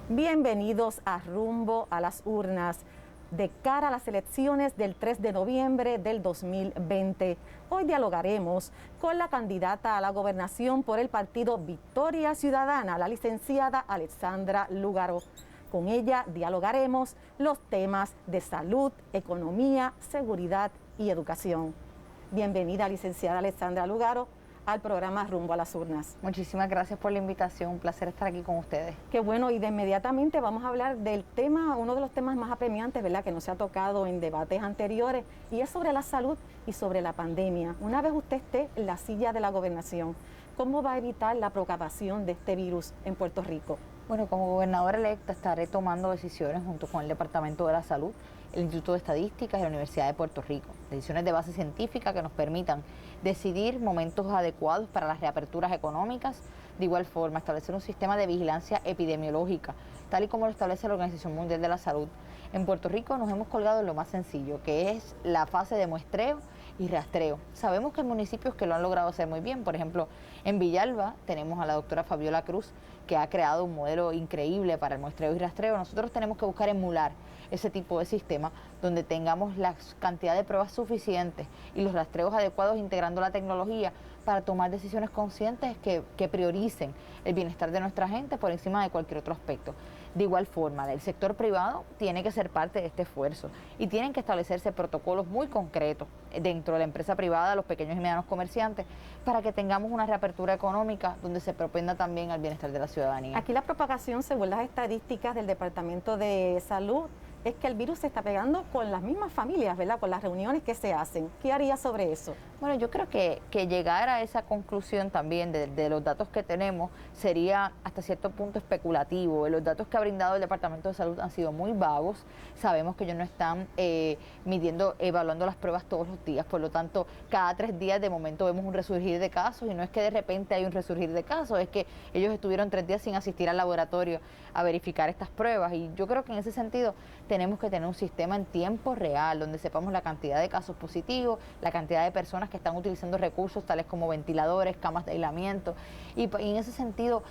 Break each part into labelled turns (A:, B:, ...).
A: Bienvenidos a Rumbo a las Urnas, de cara a las elecciones del 3 de noviembre del 2020. Hoy dialogaremos con la candidata a la gobernación por el partido Victoria Ciudadana, la licenciada Alexandra Lúgaro. Con ella dialogaremos los temas de salud, economía, seguridad y educación. Bienvenida, licenciada Alexandra Lúgaro, al programa Rumbo a las Urnas.
B: Muchísimas gracias por la invitación, un placer estar aquí con ustedes.
A: Qué bueno, y de inmediatamente vamos a hablar del tema, uno de los temas más apremiantes, ¿verdad?, que no se ha tocado en debates anteriores, y es sobre la salud y sobre la pandemia. Una vez usted esté en la silla de la gobernación, ¿cómo va a evitar la propagación de este virus en Puerto Rico?
B: Bueno, como gobernadora electa estaré tomando decisiones junto con el Departamento de la Salud, el Instituto de Estadísticas y la Universidad de Puerto Rico. Decisiones de base científica que nos permitan decidir momentos adecuados para las reaperturas económicas. De igual forma, establecer un sistema de vigilancia epidemiológica, tal y como lo establece la Organización Mundial de la Salud. En Puerto Rico nos hemos colgado en lo más sencillo, que es la fase de muestreo y rastreo. Sabemos que hay municipios que lo han logrado hacer muy bien. Por ejemplo, en Villalba tenemos a la doctora Fabiola Cruz, que ha creado un modelo increíble para el muestreo y rastreo. Nosotros tenemos que buscar emular ese tipo de sistema donde tengamos la cantidad de pruebas suficientes y los rastreos adecuados, integrando la tecnología para tomar decisiones conscientes que prioricen el bienestar de nuestra gente por encima de cualquier otro aspecto. De igual forma, el sector privado tiene que ser parte de este esfuerzo y tienen que establecerse protocolos muy concretos dentro de la empresa privada, los pequeños y medianos comerciantes, para que tengamos una reapertura económica donde se propenda también al bienestar de la ciudadanía.
A: Aquí la propagación, según las estadísticas del Departamento de Salud, es que el virus se está pegando con las mismas familias, ¿verdad?, con las reuniones que se hacen. ¿Qué haría sobre eso?
B: Bueno, yo creo que llegar a esa conclusión también de los datos que tenemos sería hasta cierto punto especulativo. Los datos que ha brindado el Departamento de Salud han sido muy vagos. Sabemos que ellos no están evaluando las pruebas todos los días. Por lo tanto, cada 3 días de momento vemos un resurgir de casos, y no es que de repente hay un resurgir de casos, es que ellos estuvieron 3 días sin asistir al laboratorio a verificar estas pruebas. Y yo creo que en ese sentido tenemos que tener un sistema en tiempo real, donde sepamos la cantidad de casos positivos, la cantidad de personas que están utilizando recursos tales como ventiladores, camas de aislamiento, y en ese sentido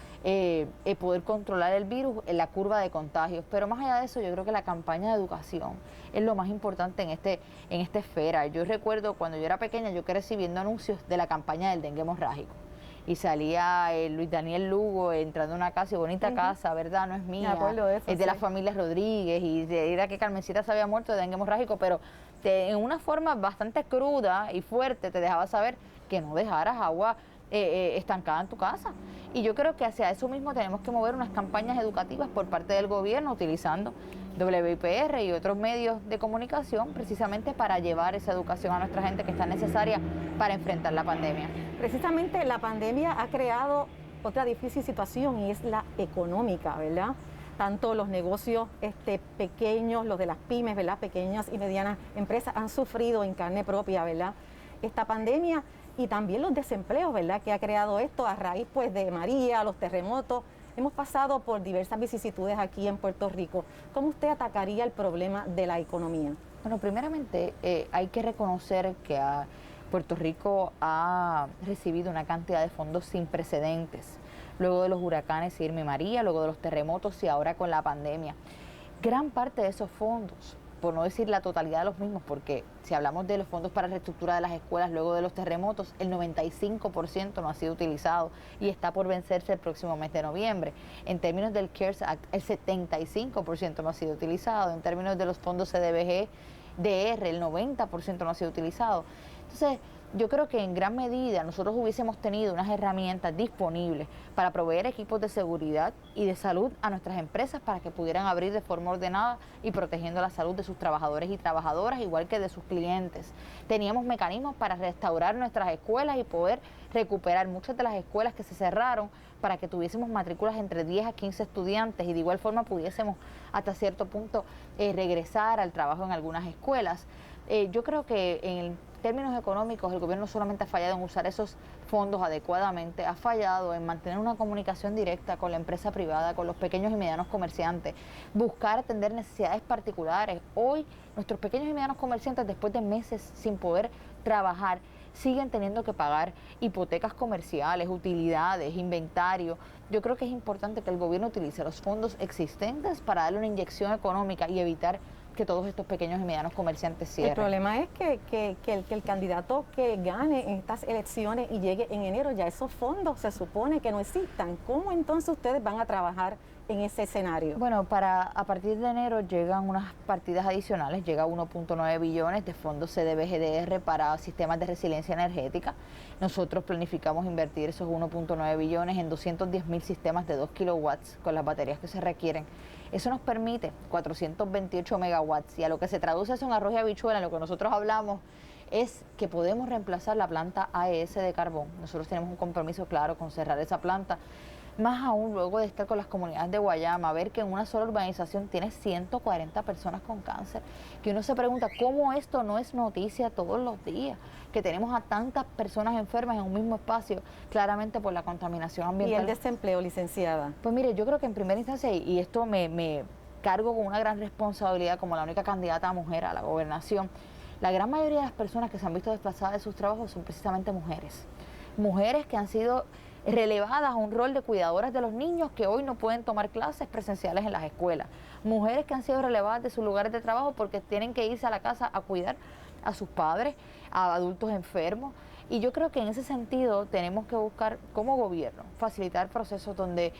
B: poder controlar el virus en la curva de contagios. Pero más allá de eso, yo creo que la campaña de educación es lo más importante en esta esfera. Yo recuerdo cuando yo era pequeña, yo crecí viendo anuncios de la campaña del dengue hemorrágico, y salía Luis Daniel Lugo entrando a una casa, y bonita casa, ¿verdad? No es mía, es de la familia Rodríguez, y era que Carmencita se había muerto de dengue hemorrágico, pero en una forma bastante cruda y fuerte te dejaba saber que no dejaras agua estancada en tu casa. Y yo creo que hacia eso mismo tenemos que mover unas campañas educativas por parte del gobierno, utilizando WIPR y otros medios de comunicación, precisamente para llevar esa educación a nuestra gente que está necesaria para enfrentar la pandemia.
A: Precisamente la pandemia ha creado otra difícil situación, y es la económica, ¿verdad? Tanto los negocios pequeños, los de las pymes, ¿verdad?, pequeñas y medianas empresas, han sufrido en carne propia, ¿verdad?, esta pandemia, y también los desempleos, ¿verdad?, que ha creado esto a raíz, pues, de María, los terremotos. Hemos pasado por diversas vicisitudes aquí en Puerto Rico. ¿Cómo usted atacaría el problema de la economía?
B: Bueno, primeramente hay que reconocer que Puerto Rico ha recibido una cantidad de fondos sin precedentes, luego de los huracanes Irma y María, luego de los terremotos y ahora con la pandemia. Gran parte de esos fondos, por no decir la totalidad de los mismos, porque si hablamos de los fondos para reestructura de las escuelas luego de los terremotos, el 95% no ha sido utilizado y está por vencerse el próximo mes de noviembre. En términos del CARES Act, el 75% no ha sido utilizado. En términos de los fondos CDBG, DR, el 90% no ha sido utilizado. Entonces, yo creo que en gran medida nosotros hubiésemos tenido unas herramientas disponibles para proveer equipos de seguridad y de salud a nuestras empresas para que pudieran abrir de forma ordenada y protegiendo la salud de sus trabajadores y trabajadoras, igual que de sus clientes. Teníamos mecanismos para restaurar nuestras escuelas y poder recuperar muchas de las escuelas que se cerraron para que tuviésemos matrículas entre 10 a 15 estudiantes, y de igual forma pudiésemos hasta cierto punto regresar al trabajo en algunas escuelas. Yo creo que en términos económicos el gobierno solamente ha fallado en usar esos fondos adecuadamente, ha fallado en mantener una comunicación directa con la empresa privada, con los pequeños y medianos comerciantes, buscar atender necesidades particulares. Hoy nuestros pequeños y medianos comerciantes, después de meses sin poder trabajar, siguen teniendo que pagar hipotecas comerciales, utilidades, inventario. Yo creo que es importante que el gobierno utilice los fondos existentes para darle una inyección económica y evitar que todos estos pequeños y medianos comerciantes cierren.
A: El problema es que el candidato que gane en estas elecciones y llegue en enero, ya esos fondos se supone que no existan. ¿Cómo entonces ustedes van a trabajar en ese escenario?
B: Bueno, a partir de enero llegan unas partidas adicionales, llega 1.9 billones de fondos CDBGDR para sistemas de resiliencia energética. Nosotros planificamos invertir esos 1.9 billones en 210.000 sistemas de 2 kilowatts con las baterías que se requieren. Eso nos permite 428 megawatts, y a lo que se traduce eso en arroz y habichuela, en lo que nosotros hablamos, es que podemos reemplazar la planta AES de carbón. Nosotros tenemos un compromiso claro con cerrar esa planta. Más aún luego de estar con las comunidades de Guayama, ver que en una sola urbanización tiene 140 personas con cáncer, que uno se pregunta cómo esto no es noticia todos los días, que tenemos a tantas personas enfermas en un mismo espacio, claramente por la contaminación ambiental.
A: ¿Y el desempleo, licenciada?
B: Pues mire, yo creo que en primera instancia, y esto me cargo con una gran responsabilidad como la única candidata a mujer a la gobernación, la gran mayoría de las personas que se han visto desplazadas de sus trabajos son precisamente mujeres. Mujeres que han sido relevadas a un rol de cuidadoras de los niños que hoy no pueden tomar clases presenciales en las escuelas. Mujeres que han sido relevadas de sus lugares de trabajo porque tienen que irse a la casa a cuidar a sus padres, a adultos enfermos. Y yo creo que en ese sentido tenemos que buscar como gobierno facilitar procesos donde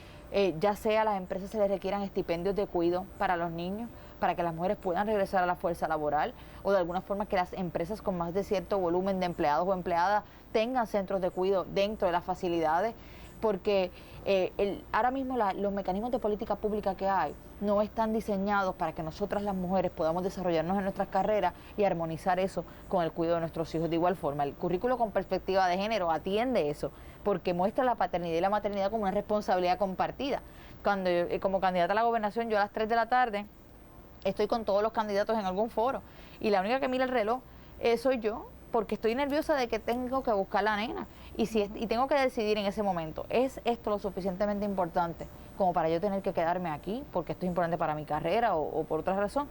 B: ya sea a las empresas se les requieran estipendios de cuidado para los niños, para que las mujeres puedan regresar a la fuerza laboral, o de alguna forma que las empresas con más de cierto volumen de empleados o empleadas tengan centros de cuidado dentro de las facilidades, porque ahora mismo los mecanismos de política pública que hay no están diseñados para que nosotras las mujeres podamos desarrollarnos en nuestras carreras y armonizar eso con el cuidado de nuestros hijos. De igual forma, el currículo con perspectiva de género atiende eso, porque muestra la paternidad y la maternidad como una responsabilidad compartida. Cuando como candidata a la gobernación, yo a las 3 de la tarde estoy con todos los candidatos en algún foro, y la única que mira el reloj soy yo, porque estoy nerviosa de que tengo que buscar la nena y tengo que decidir en ese momento, ¿es esto lo suficientemente importante como para yo tener que quedarme aquí porque esto es importante para mi carrera o por otra razón?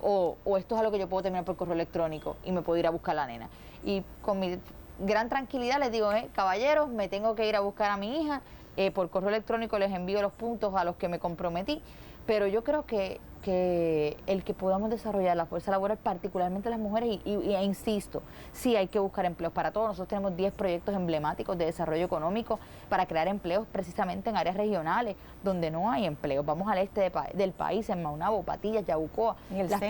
B: O esto es algo que yo puedo terminar por correo electrónico y me puedo ir a buscar la nena. Y con mi gran tranquilidad les digo, caballeros, me tengo que ir a buscar a mi hija, por correo electrónico les envío los puntos a los que me comprometí, pero yo creo que el que podamos desarrollar la fuerza laboral, particularmente las mujeres, e insisto, sí hay que buscar empleos para todos. Nosotros tenemos 10 proyectos emblemáticos de desarrollo económico para crear empleos precisamente en áreas regionales donde no hay empleos. Vamos al este del país, en Maunabo, Patillas, Yabucoa. Las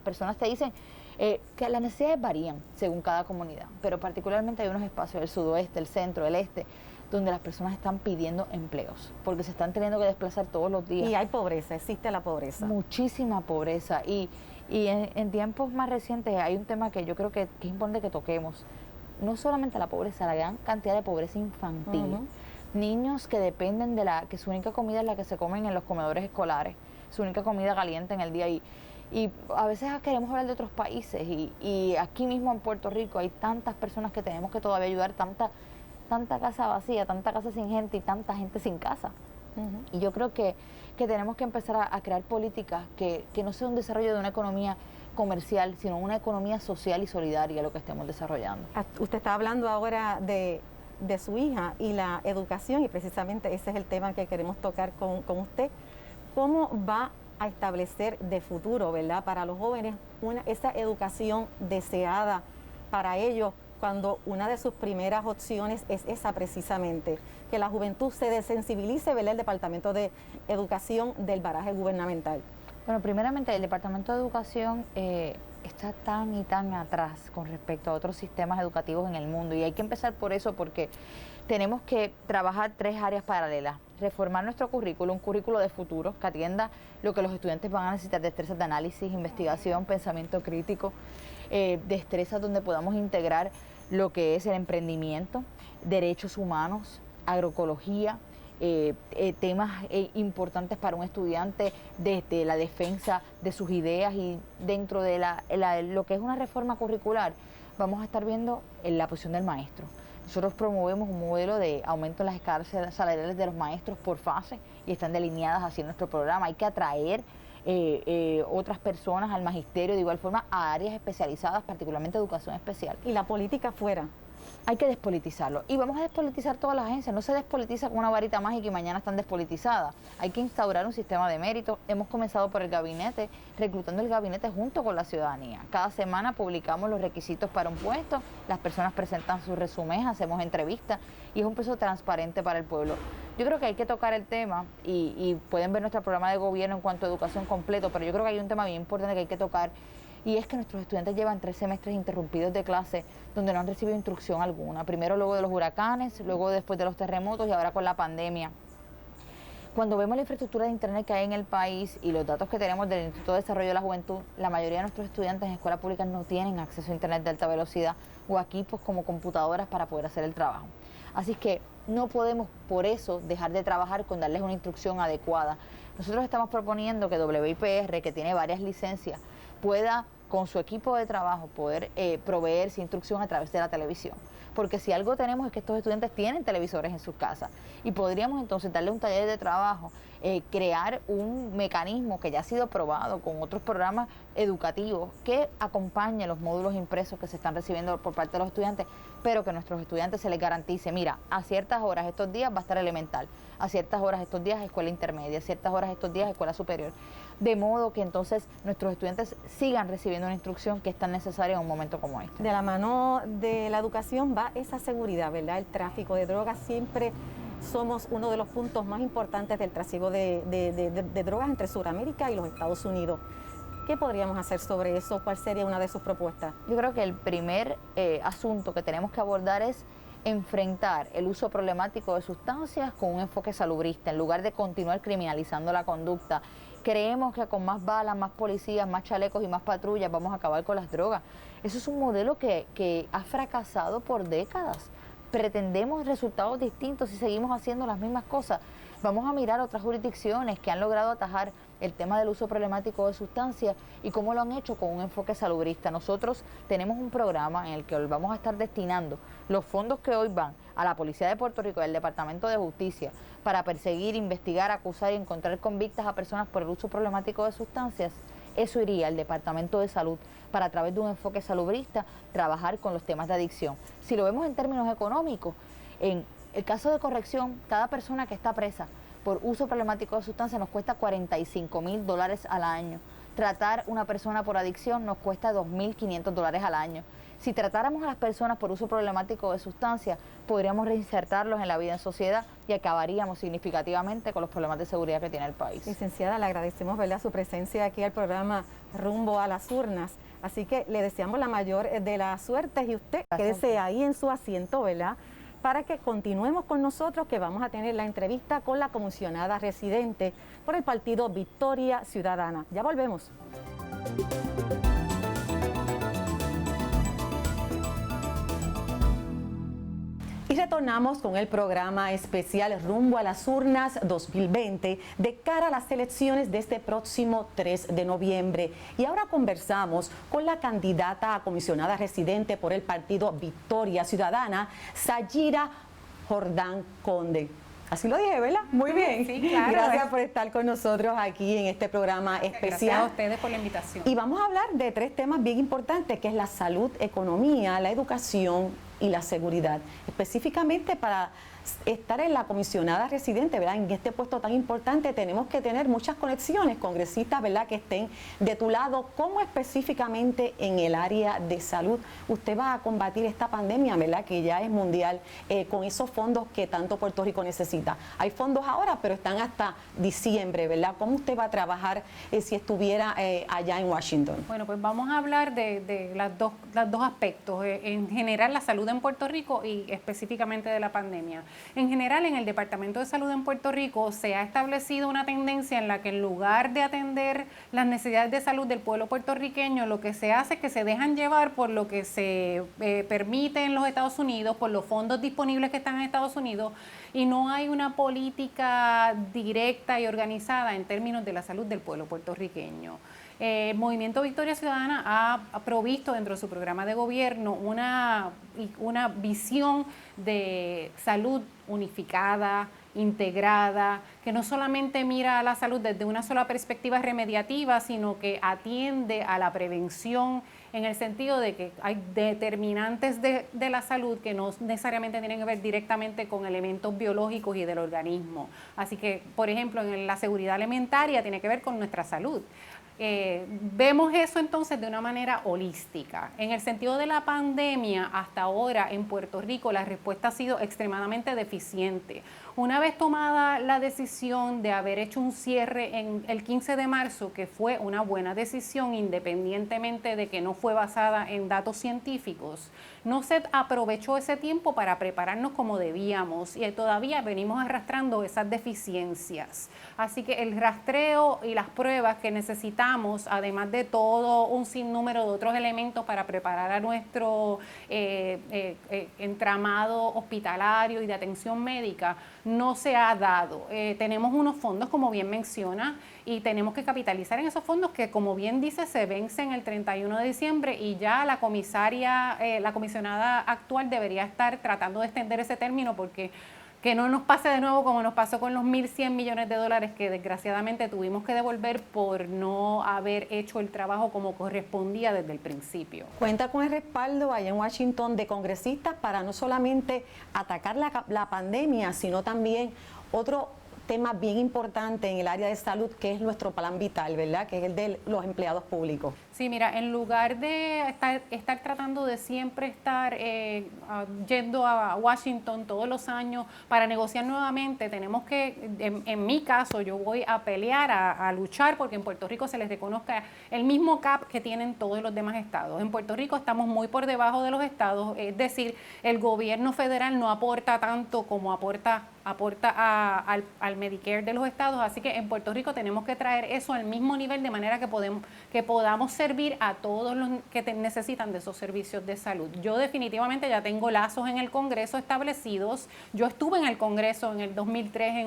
B: personas te dicen que las necesidades varían según cada comunidad, pero particularmente hay unos espacios del sudoeste, el centro, el este, donde las personas están pidiendo empleos, porque se están teniendo que desplazar todos los días.
A: Y hay pobreza, existe la pobreza.
B: Muchísima pobreza. Y en tiempos más recientes hay un tema que yo creo que es importante que toquemos. No solamente la pobreza, la gran cantidad de pobreza infantil. Niños que dependen de que su única comida es la que se comen en los comedores escolares, su única comida caliente en el día. Y a veces queremos hablar de otros países, y aquí mismo en Puerto Rico hay tantas personas que tenemos que todavía ayudar, tanta casa vacía, tanta casa sin gente y tanta gente sin casa. Y yo creo que tenemos que empezar a crear políticas que no sea un desarrollo de una economía comercial, sino una economía social y solidaria lo que estemos desarrollando.
A: Usted está hablando ahora de su hija y la educación, y precisamente ese es el tema que queremos tocar con usted. ¿Cómo va a establecer de futuro, verdad, para los jóvenes esa educación deseada para ellos, cuando una de sus primeras opciones es esa precisamente, que la juventud se desensibilice, ¿verdad?, el Departamento de Educación del baraje gubernamental?
B: Bueno, primeramente el Departamento de Educación está tan y tan atrás con respecto a otros sistemas educativos en el mundo, y hay que empezar por eso, porque tenemos que trabajar 3 áreas paralelas. Reformar nuestro currículo, un currículo de futuro que atienda lo que los estudiantes van a necesitar: destrezas de análisis, investigación, pensamiento crítico, destrezas donde podamos integrar lo que es el emprendimiento, derechos humanos, agroecología, temas importantes para un estudiante desde la defensa de sus ideas. Y dentro de lo que es una reforma curricular vamos a estar viendo la posición del maestro. Nosotros promovemos un modelo de aumento en las escalas salariales de los maestros por fase, y están delineadas así en nuestro programa. Hay que atraer otras personas al magisterio, de igual forma a áreas especializadas, particularmente educación especial.
A: Y la política fuera.
B: Hay que despolitizarlo. Y vamos a despolitizar todas las agencias. No se despolitiza con una varita mágica y mañana están despolitizadas. Hay que instaurar un sistema de mérito. Hemos comenzado por el gabinete, reclutando el gabinete junto con la ciudadanía. Cada semana publicamos los requisitos para un puesto, las personas presentan sus resúmenes, hacemos entrevistas y es un proceso transparente para el pueblo. Yo creo que hay que tocar el tema y pueden ver nuestro programa de gobierno en cuanto a educación completo, pero yo creo que hay un tema bien importante que hay que tocar. Y es que nuestros estudiantes llevan 3 semestres interrumpidos de clase donde no han recibido instrucción alguna. Primero luego de los huracanes, luego después de los terremotos y ahora con la pandemia. Cuando vemos la infraestructura de internet que hay en el país y los datos que tenemos del Instituto de Desarrollo de la Juventud, la mayoría de nuestros estudiantes en escuelas públicas no tienen acceso a internet de alta velocidad o equipos como computadoras para poder hacer el trabajo. Así que no podemos por eso dejar de trabajar con darles una instrucción adecuada. Nosotros estamos proponiendo que WIPR, que tiene varias licencias, pueda con su equipo de trabajo poder proveerse instrucción a través de la televisión. Porque si algo tenemos es que estos estudiantes tienen televisores en sus casas y podríamos entonces darle un taller de trabajo, crear un mecanismo que ya ha sido probado con otros programas educativos que acompañe los módulos impresos que se están recibiendo por parte de los estudiantes, pero que a nuestros estudiantes se les garantice, mira, a ciertas horas estos días va a estar elemental, a ciertas horas estos días escuela intermedia, a ciertas horas estos días escuela superior, de modo que entonces nuestros estudiantes sigan recibiendo una instrucción que es tan necesaria en un momento como este.
A: De la mano de la educación va esa seguridad, ¿verdad? El tráfico de drogas, siempre somos uno de los puntos más importantes del tráfico de drogas entre Sudamérica y los Estados Unidos. ¿Qué podríamos hacer sobre eso? ¿Cuál sería una de sus propuestas?
B: Yo creo que el primer asunto que tenemos que abordar es enfrentar el uso problemático de sustancias con un enfoque salubrista, en lugar de continuar criminalizando la conducta. Creemos que con más balas, más policías, más chalecos y más patrullas vamos a acabar con las drogas. Eso es un modelo que ha fracasado por décadas. Pretendemos resultados distintos si seguimos haciendo las mismas cosas. Vamos a mirar otras jurisdicciones que han logrado atajar el tema del uso problemático de sustancias y cómo lo han hecho con un enfoque salubrista. Nosotros tenemos un programa en el que hoy vamos a estar destinando los fondos que hoy van a la Policía de Puerto Rico y al Departamento de Justicia para perseguir, investigar, acusar y encontrar convictas a personas por el uso problemático de sustancias. Eso iría al Departamento de Salud para, a través de un enfoque salubrista, trabajar con los temas de adicción. Si lo vemos en términos económicos, en el caso de corrección, cada persona que está presa por uso problemático de sustancias nos cuesta $45,000 al año. Tratar una persona por adicción nos cuesta $2,500 al año. Si tratáramos a las personas por uso problemático de sustancias, podríamos reinsertarlos en la vida en sociedad y acabaríamos significativamente con los problemas de seguridad que tiene el país.
A: Licenciada, le agradecemos, ¿verdad?, su presencia aquí al programa Rumbo a las Urnas. Así que le deseamos la mayor de las suertes y usted quédese ahí en su asiento, ¿verdad?, para que continuemos con nosotros, que vamos a tener la entrevista con la comisionada residente por el partido Victoria Ciudadana. Ya volvemos. Y retornamos con el programa especial Rumbo a las Urnas 2020 de cara a las elecciones de este próximo 3 de noviembre. Y ahora conversamos con la candidata a comisionada residente por el partido Victoria Ciudadana, Sayira Jordán Conde. Así lo dije, ¿verdad? Muy bien.
C: Sí, claro.
A: Gracias por estar con nosotros aquí en este programa especial.
C: Gracias a ustedes por la invitación.
A: Y vamos a hablar de 3 temas bien importantes, que es la salud, economía, la educación y la seguridad. Específicamente para estar en la comisionada residente, ¿verdad?, en este puesto tan importante, tenemos que tener muchas conexiones, congresistas, ¿verdad?, que estén de tu lado. ¿Cómo específicamente en el área de salud usted va a combatir esta pandemia, ¿verdad?, que ya es mundial, con esos fondos que tanto Puerto Rico necesita? Hay fondos ahora, pero están hasta diciembre, ¿verdad? ¿Cómo usted va a trabajar si estuviera allá en Washington?
C: Bueno, pues vamos a hablar de los dos aspectos, en general la salud en Puerto Rico y específicamente de la pandemia. En general, en el Departamento de Salud en Puerto Rico se ha establecido una tendencia en la que en lugar de atender las necesidades de salud del pueblo puertorriqueño, lo que se hace es que se dejan llevar por lo que se permite en los Estados Unidos, por los fondos disponibles que están en Estados Unidos, y no hay una política directa y organizada en términos de la salud del pueblo puertorriqueño. El Movimiento Victoria Ciudadana ha provisto dentro de su programa de gobierno una visión de salud unificada, integrada, que no solamente mira a la salud desde una sola perspectiva remediativa, sino que atiende a la prevención en el sentido de que hay determinantes de la salud que no necesariamente tienen que ver directamente con elementos biológicos y del organismo. Así que, por ejemplo, en la seguridad alimentaria tiene que ver con nuestra salud. Vemos eso entonces de una manera holística. En el sentido de la pandemia, hasta ahora en Puerto Rico la respuesta ha sido extremadamente deficiente. Una vez tomada la decisión de haber hecho un cierre en el 15 de marzo, que fue una buena decisión independientemente de que no fue basada en datos científicos, no se aprovechó ese tiempo para prepararnos como debíamos y todavía venimos arrastrando esas deficiencias. Así que el rastreo y las pruebas que necesitamos, además de todo un sinnúmero de otros elementos para preparar a nuestro entramado hospitalario y de atención médica, no se ha dado. Tenemos unos fondos, como bien menciona, y tenemos que capitalizar en esos fondos que, como bien dice, se vencen el 31 de diciembre y ya la comisionada actual debería estar tratando de extender ese término porque que no nos pase de nuevo como nos pasó con los 1.100 millones de dólares que desgraciadamente tuvimos que devolver por no haber hecho el trabajo como correspondía desde el principio.
A: Cuenta con el respaldo allá en Washington de congresistas para no solamente atacar la pandemia, sino también otro tema bien importante en el área de salud, que es nuestro plan vital, ¿verdad? Que es el de los empleados públicos.
C: Sí, mira, en lugar de estar tratando de siempre estar yendo a Washington todos los años para negociar nuevamente, tenemos que, en mi caso, yo voy a pelear, a luchar porque en Puerto Rico se les reconozca el mismo CAP que tienen todos los demás estados. En Puerto Rico estamos muy por debajo de los estados, es decir, el gobierno federal no aporta tanto como aporta al Medicare de los estados, así que en Puerto Rico tenemos que traer eso al mismo nivel de manera que podamos servir a todos los que necesitan de esos servicios de salud. Yo definitivamente ya tengo lazos en el Congreso establecidos. Yo estuve en el Congreso en el 2003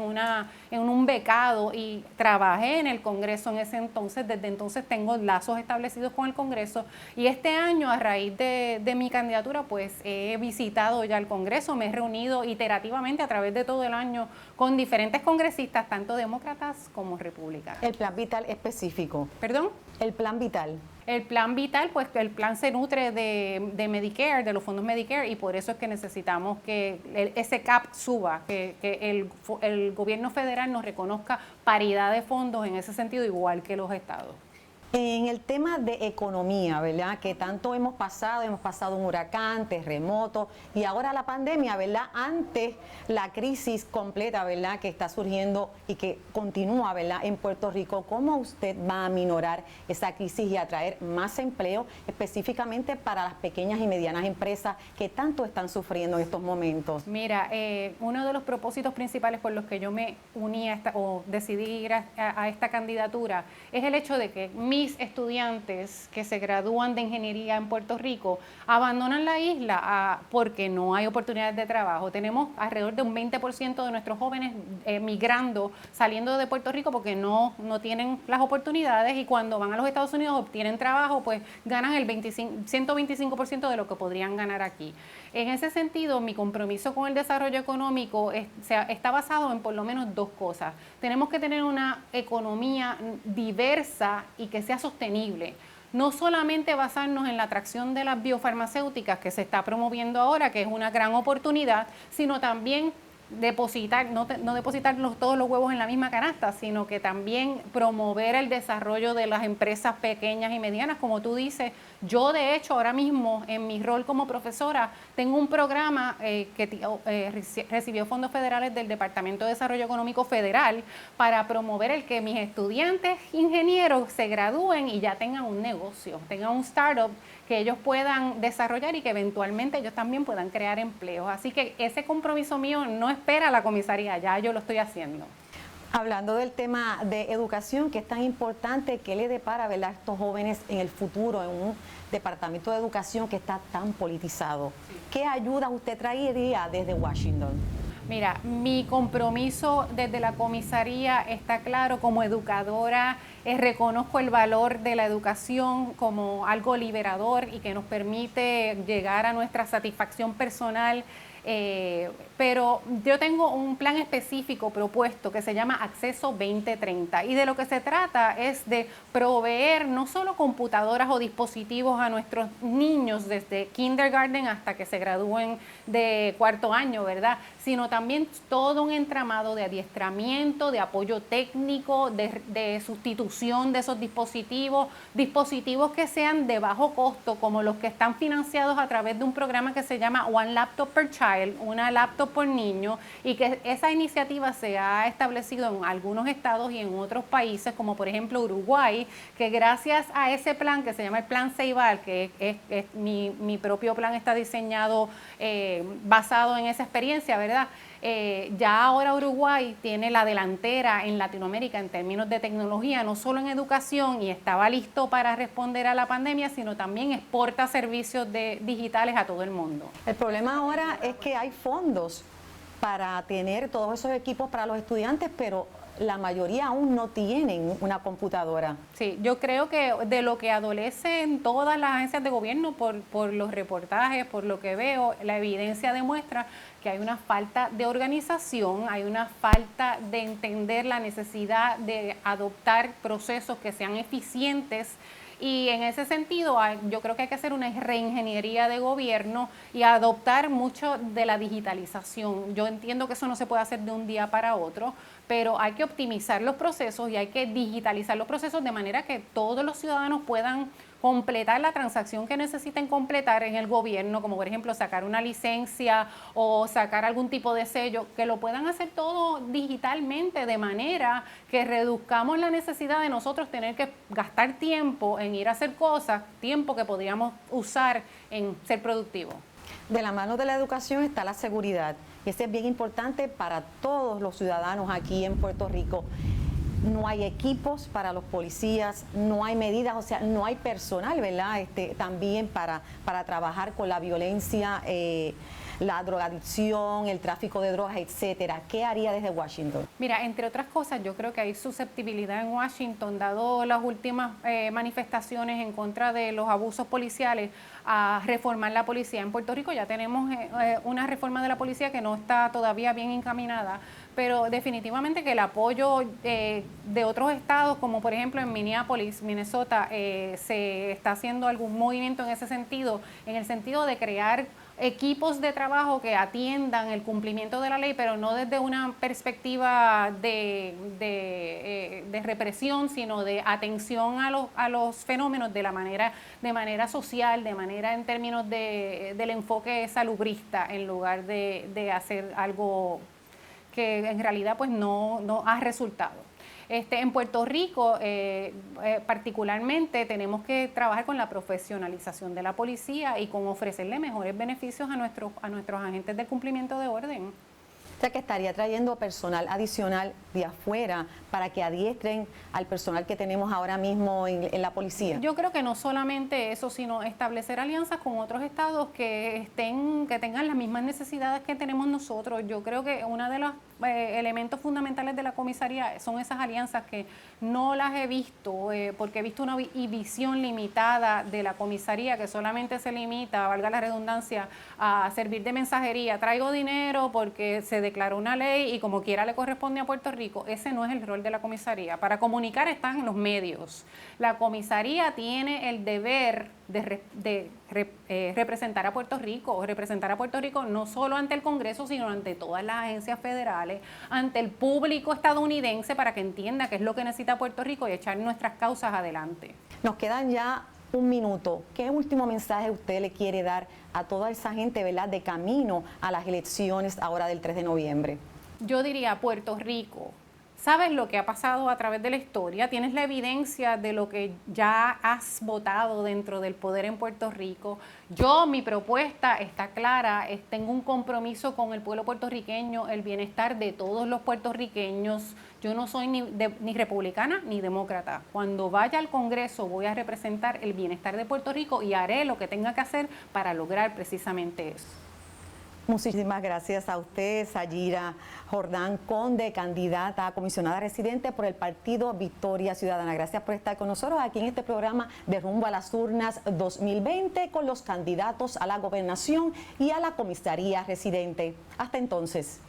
C: en un becado y trabajé en el Congreso en ese entonces. Desde entonces tengo lazos establecidos con el Congreso y este año, a raíz de mi candidatura, pues he visitado ya el Congreso, me he reunido iterativamente a través de todo el año con diferentes congresistas, tanto demócratas como republicanos.
A: El plan vital específico.
C: ¿Perdón?
A: El plan vital.
C: El plan vital, pues el plan se nutre de Medicare, de los fondos Medicare, y por eso es que necesitamos que ese CAP suba, que el gobierno federal nos reconozca paridad de fondos en ese sentido, igual que los estados.
A: En el tema de economía, ¿verdad? Que tanto hemos pasado un huracán, terremoto y ahora la pandemia, ¿verdad? Ante la crisis completa, ¿verdad? Que está surgiendo y que continúa, ¿verdad? En Puerto Rico, ¿cómo usted va a aminorar esa crisis y atraer más empleo específicamente para las pequeñas y medianas empresas que tanto están sufriendo en estos momentos?
C: Mira, uno de los propósitos principales por los que yo me uní o decidí ir a esta candidatura es el hecho de que mis estudiantes que se gradúan de ingeniería en Puerto Rico abandonan la isla porque no hay oportunidades de trabajo. Tenemos alrededor de un 20% de nuestros jóvenes migrando, saliendo de Puerto Rico porque no tienen las oportunidades y cuando van a los Estados Unidos obtienen trabajo, pues ganan el 125% de lo que podrían ganar aquí. En ese sentido, mi compromiso con el desarrollo económico está basado en por lo menos dos cosas. Tenemos que tener una economía diversa y que sea sostenible. No solamente basarnos en la atracción de las biofarmacéuticas que se está promoviendo ahora, que es una gran oportunidad, sino también no depositar todos los huevos en la misma canasta, sino que también promover el desarrollo de las empresas pequeñas y medianas. Como tú dices, yo de hecho ahora mismo en mi rol como profesora tengo un programa que recibió fondos federales del Departamento de Desarrollo Económico Federal para promover el que mis estudiantes ingenieros se gradúen y ya tengan un negocio, tengan un startup que ellos puedan desarrollar y que eventualmente ellos también puedan crear empleos. Así que ese compromiso mío no espera la comisaría, ya yo lo estoy haciendo.
A: Hablando del tema de educación, que es tan importante, ¿qué le depara, ¿verdad?, a estos jóvenes en el futuro en un departamento de educación que está tan politizado? ¿Qué ayuda usted traería desde Washington?
C: Mira, mi compromiso desde la comisaría está claro. Como educadora, reconozco el valor de la educación como algo liberador y que nos permite llegar a nuestra satisfacción personal. Pero yo tengo un plan específico propuesto que se llama Acceso 2030 y de lo que se trata es de proveer no solo computadoras o dispositivos a nuestros niños desde kindergarten hasta que se gradúen de cuarto año, ¿verdad? Sino también todo un entramado de adiestramiento, de apoyo técnico, de sustitución de esos dispositivos, dispositivos que sean de bajo costo, como los que están financiados a través de un programa que se llama One Laptop per Child, una laptop por niño, y que esa iniciativa se ha establecido en algunos estados y en otros países, como por ejemplo Uruguay, que gracias a ese plan que se llama el Plan Ceibal, que es mi propio plan está diseñado basado en esa experiencia, ¿verdad? Ya ahora Uruguay tiene la delantera en Latinoamérica en términos de tecnología, no solo en educación, y estaba listo para responder a la pandemia, sino también exporta servicios digitales a todo el mundo.
A: El problema ahora es que hay fondos para tener todos esos equipos para los estudiantes, pero la mayoría aún no tienen una computadora.
C: Sí, yo creo que de lo que adolecen todas las agencias de gobierno por los reportajes, por lo que veo, la evidencia demuestra que hay una falta de organización, hay una falta de entender la necesidad de adoptar procesos que sean eficientes. Y en ese sentido, yo creo que hay que hacer una reingeniería de gobierno y adoptar mucho de la digitalización. Yo entiendo que eso no se puede hacer de un día para otro, pero hay que optimizar los procesos y hay que digitalizar los procesos de manera que todos los ciudadanos puedan completar la transacción que necesiten completar en el gobierno, como por ejemplo sacar una licencia o sacar algún tipo de sello, que lo puedan hacer todo digitalmente, de manera que reduzcamos la necesidad de nosotros tener que gastar tiempo en ir a hacer cosas, tiempo que podríamos usar en ser productivos.
A: De la mano de la educación está la seguridad, y eso es bien importante para todos los ciudadanos aquí en Puerto Rico. No hay equipos para los policías, no hay medidas, o sea, no hay personal, ¿verdad? También para trabajar con la violencia, la drogadicción, el tráfico de drogas, etcétera. ¿Qué haría desde Washington?
C: Mira, entre otras cosas, yo creo que hay susceptibilidad en Washington, dado las últimas manifestaciones en contra de los abusos policiales, a reformar la policía. En Puerto Rico ya tenemos una reforma de la policía que no está todavía bien encaminada, pero definitivamente que el apoyo de otros estados, como por ejemplo en Minneapolis, Minnesota, se está haciendo algún movimiento en ese sentido, en el sentido de crear equipos de trabajo que atiendan el cumplimiento de la ley, pero no desde una perspectiva de represión, sino de atención a los fenómenos de manera social, de manera en términos del enfoque salubrista, en lugar de hacer algo que en realidad pues no ha resultado. En Puerto Rico, particularmente, tenemos que trabajar con la profesionalización de la policía y con ofrecerle mejores beneficios a nuestros agentes de cumplimiento de orden.
A: O sea, que estaría trayendo personal adicional de afuera para que adiestren al personal que tenemos ahora mismo en la policía.
C: Yo creo que no solamente eso, sino establecer alianzas con otros estados que tengan las mismas necesidades que tenemos nosotros. Yo creo que uno de los elementos fundamentales de la comisaría son esas alianzas que no las he visto, porque he visto una visión limitada de la comisaría que solamente se limita, valga la redundancia, a servir de mensajería. Traigo dinero porque se declaró una ley y como quiera le corresponde a Puerto Rico. Ese no es el rol de la comisaría. Para comunicar están los medios. La comisaría tiene el deber de representar a Puerto Rico no solo ante el Congreso, sino ante todas las agencias federales, ante el público estadounidense, para que entienda qué es lo que necesita Puerto Rico y echar nuestras causas adelante.
A: Nos quedan ya un minuto. ¿Qué último mensaje usted le quiere dar a toda esa gente, ¿verdad?, de camino a las elecciones ahora del 3 de noviembre?
C: Yo diría, Puerto Rico, sabes lo que ha pasado a través de la historia, tienes la evidencia de lo que ya has votado dentro del poder en Puerto Rico. Mi propuesta está clara, tengo un compromiso con el pueblo puertorriqueño, el bienestar de todos los puertorriqueños. Yo no soy ni republicana ni demócrata. Cuando vaya al Congreso voy a representar el bienestar de Puerto Rico y haré lo que tenga que hacer para lograr precisamente eso.
A: Muchísimas gracias a usted, Sayira Jordán Conde, candidata a comisionada residente por el partido Victoria Ciudadana. Gracias por estar con nosotros aquí en este programa de Rumbo a las Urnas 2020 con los candidatos a la gobernación y a la comisaría residente. Hasta entonces.